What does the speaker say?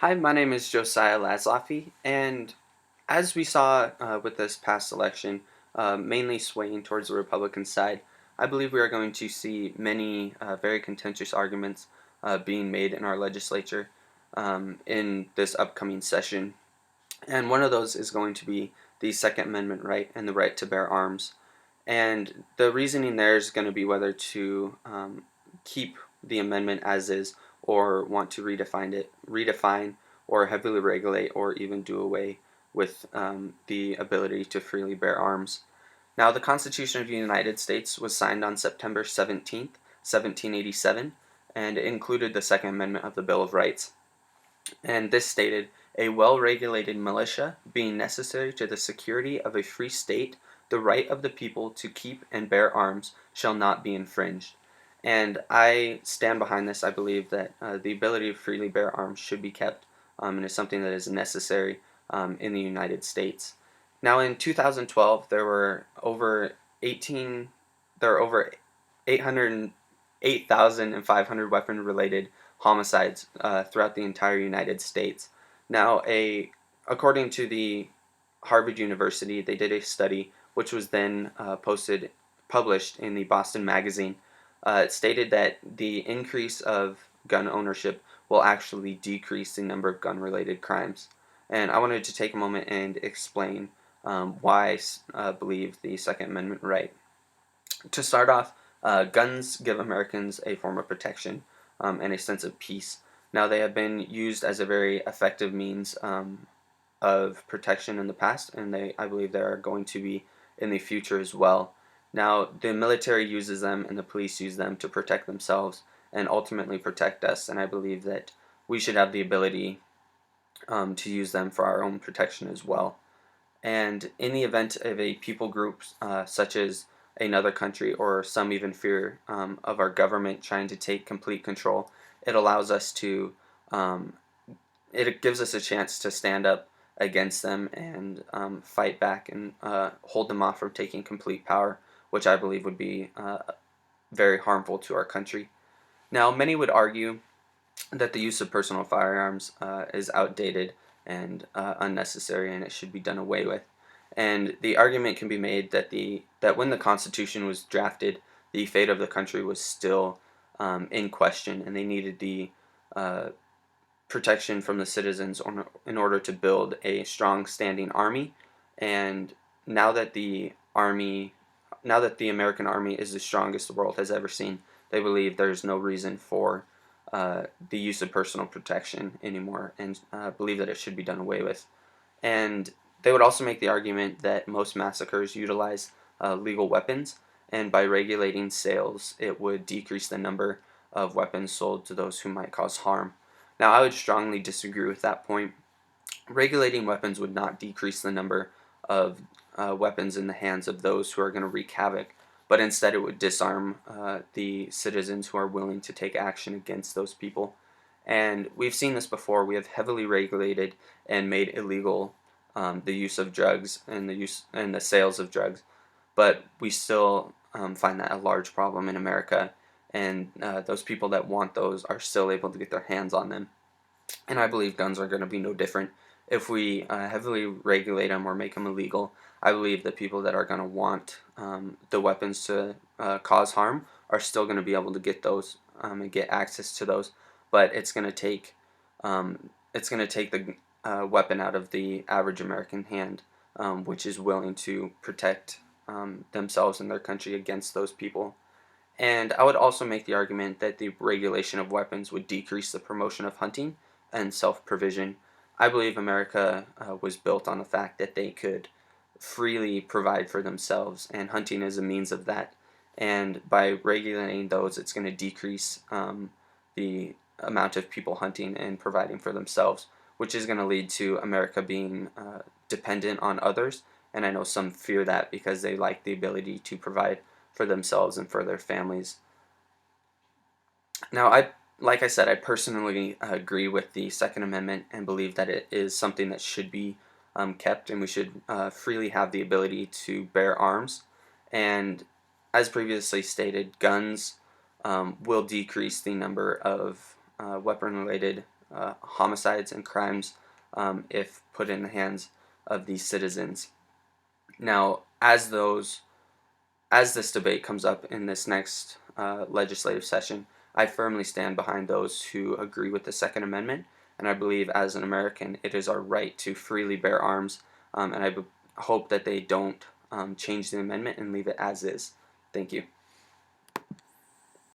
Hi, my name is Josiah Laszloffy, and as we saw with this past election, mainly swaying towards the Republican side, I believe we are going to see many very contentious arguments being made in our legislature in this upcoming session. And one of those is going to be the Second Amendment right and the right to bear arms. And the reasoning there is going to be whether to keep the amendment as is or want to redefine or heavily regulate or even do away with the ability to freely bear arms. Now, the Constitution of the United States was signed on September 17th, 1787, and it included the Second Amendment of the Bill of Rights. And this stated, "A well-regulated militia being necessary to the security of a free state, the right of the people to keep and bear arms shall not be infringed." And I stand behind this. I believe that the ability to freely bear arms should be kept, and is something that is necessary in the United States. Now, in 2012, there were over 808,500 weapon-related homicides throughout the entire United States. Now, according to the Harvard University, they did a study which was then published in the Boston Magazine. It stated that the increase of gun ownership will actually decrease the number of gun-related crimes. And I wanted to take a moment and explain why I believe the Second Amendment right. To start off, guns give Americans a form of protection and a sense of peace. Now, they have been used as a very effective means of protection in the past, and I believe they are going to be in the future as well. Now, the military uses them and the police use them to protect themselves and ultimately protect us, and I believe that we should have the ability to use them for our own protection as well. And in the event of a people group such as another country, or some even fear of our government trying to take complete control, it allows us to, it gives us a chance to stand up against them and fight back and hold them off from taking complete power, which I believe would be very harmful to our country. Now, many would argue that the use of personal firearms is outdated and unnecessary, and it should be done away with. And the argument can be made that that when the Constitution was drafted, the fate of the country was still in question, and they needed the uh, protection from the citizens in order to build a strong standing army. And now that the army, now that the American army is the strongest the world has ever seen, they believe there's no reason for the use of personal protection anymore, and believe that it should be done away with. And they would also make the argument that most massacres utilize legal weapons, and by regulating sales, it would decrease the number of weapons sold to those who might cause harm. Now, I would strongly disagree with that point. Regulating weapons would not decrease the number of weapons in the hands of those who are going to wreak havoc, but instead it would disarm the citizens who are willing to take action against those people. And we've seen this before. We have heavily regulated and made illegal the use of drugs and the sales of drugs, but we still find that a large problem in America. And those people that want those are still able to get their hands on them. And I believe guns are going to be no different. If we heavily regulate them or make them illegal, I believe that people that are going to want the weapons to cause harm are still going to be able to get those and get access to those. But it's going to take the weapon out of the average American hand, which is willing to protect themselves and their country against those people. And I would also make the argument that the regulation of weapons would decrease the promotion of hunting and self-provision. I believe America was built on the fact that they could freely provide for themselves, and hunting is a means of that. And by regulating those, it's going to decrease the amount of people hunting and providing for themselves, which is going to lead to America being dependent on others. And I know some fear that because they like the ability to provide for themselves and for their families. Now, like I said, I personally agree with the Second Amendment and believe that it is something that should be kept, and we should freely have the ability to bear arms. And as previously stated, guns will decrease the number of weapon-related homicides and crimes if put in the hands of these citizens. Now, as this debate comes up in this next legislative session, I firmly stand behind those who agree with the Second Amendment, and I believe as an American it is our right to freely bear arms, and I hope that they don't change the amendment and leave it as is. Thank you.